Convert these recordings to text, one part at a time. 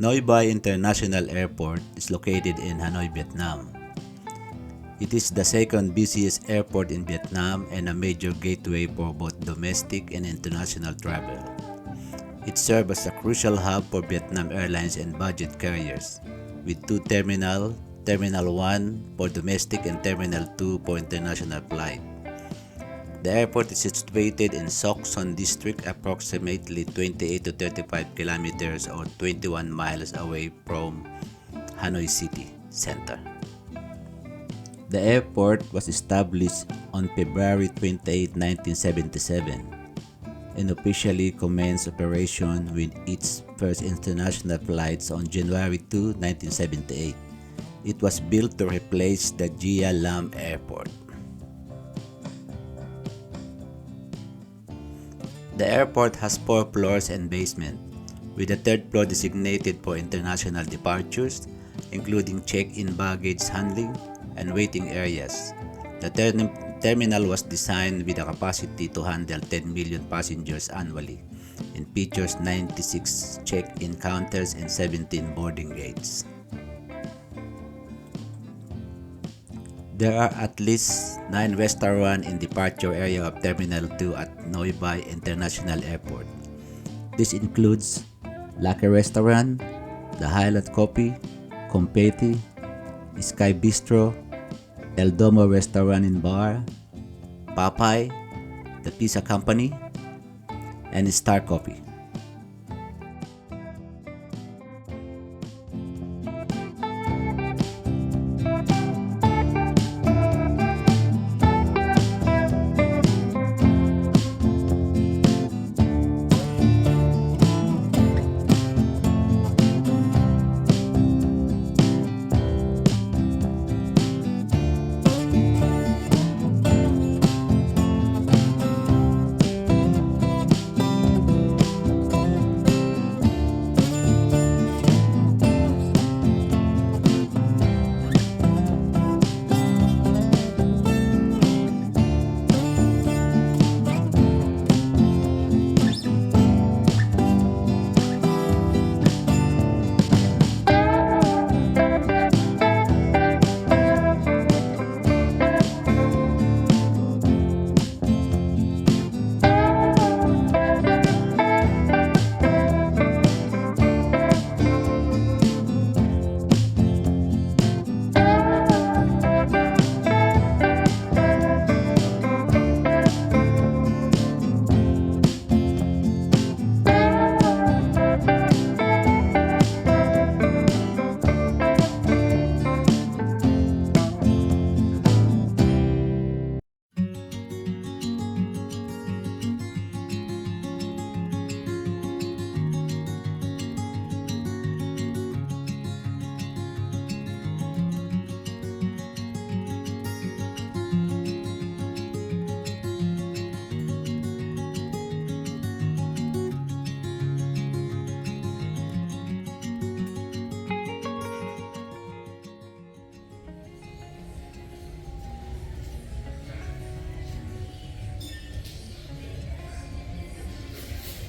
Noi Bai International Airport is located in Hanoi, Vietnam. It is the second busiest airport in Vietnam and a major gateway for both domestic and international travel. It serves as a crucial hub for Vietnam Airlines and budget carriers, with two terminals, Terminal 1 for domestic and Terminal 2 for international flight. The airport is situated in Sok Son District, approximately 28 to 35 kilometers or 21 miles away from Hanoi City Center. The airport was established on February 28, 1977 and officially commenced operation with its first international flights on January 2, 1978. It was built to replace the Gia Lam Airport. The airport has 4 floors and basement, with the third floor designated for international departures, including check-in baggage handling and waiting areas. The terminal was designed with a capacity to handle 10 million passengers annually and features 96 check-in counters and 17 boarding gates. There are at least 9 restaurants in departure area of Terminal 2 at Noi Bai International Airport. This includes Lucky Restaurant, The Highland Coffee, Confetti, Sky Bistro, El Domo Restaurant and Bar, Popeye, The Pizza Company, and Star Coffee.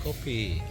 Coffee.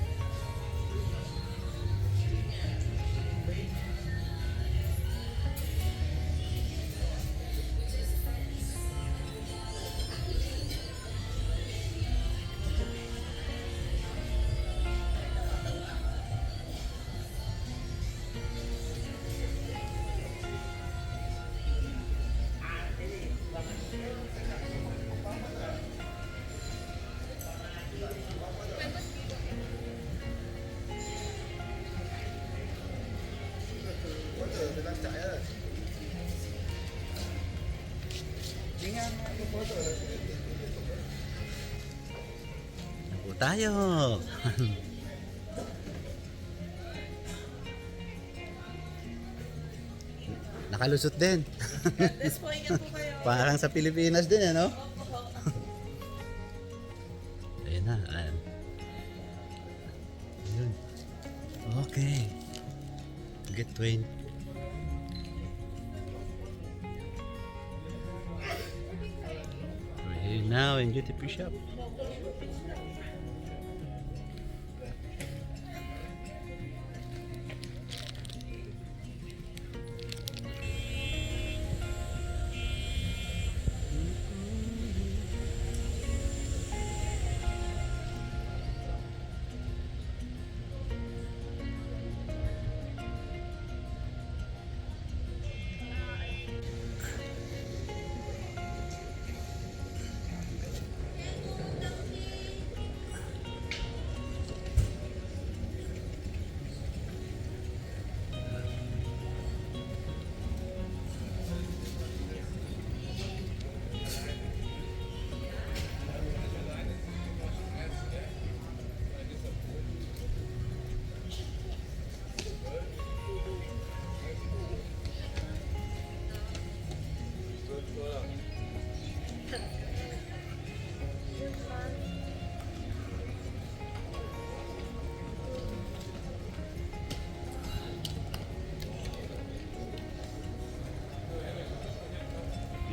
Po tayo. Nakalusot din. Let's po, ingat po kayo. Parang sa Pilipinas din, ano? Ayun na. Ayun. Okay. Get 20. We're here now in duty free shop.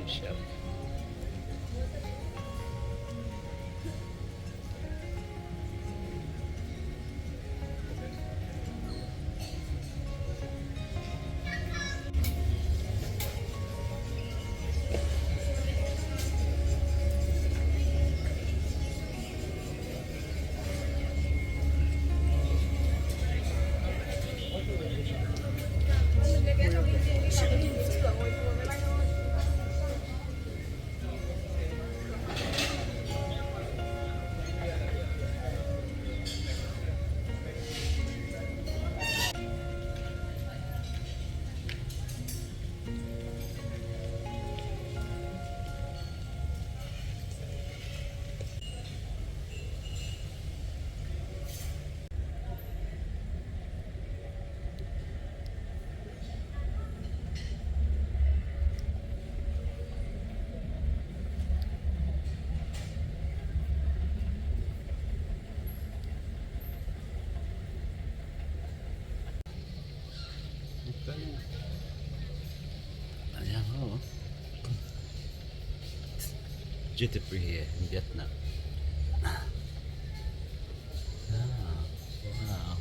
Bishop. Ayan ho. Duty free here in Vietnam. Ah, wow.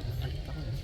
Nakakita ko yun.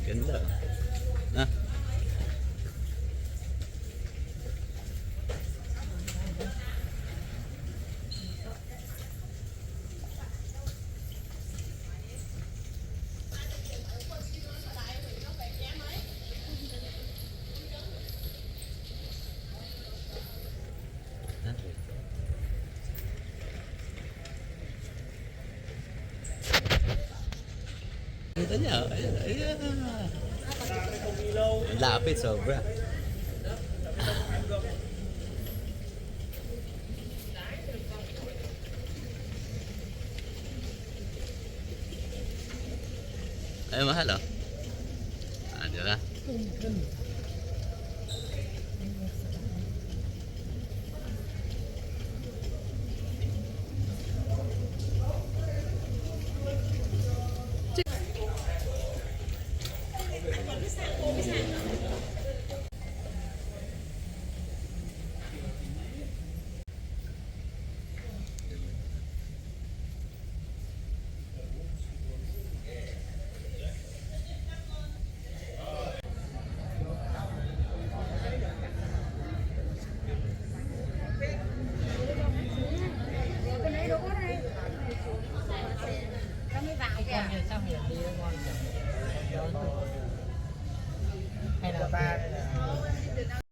Ganda. Ah. Ganda niya. Ayan, ayan. Ang lapit, sobra. Ay, mahal oh. Ah, di ba?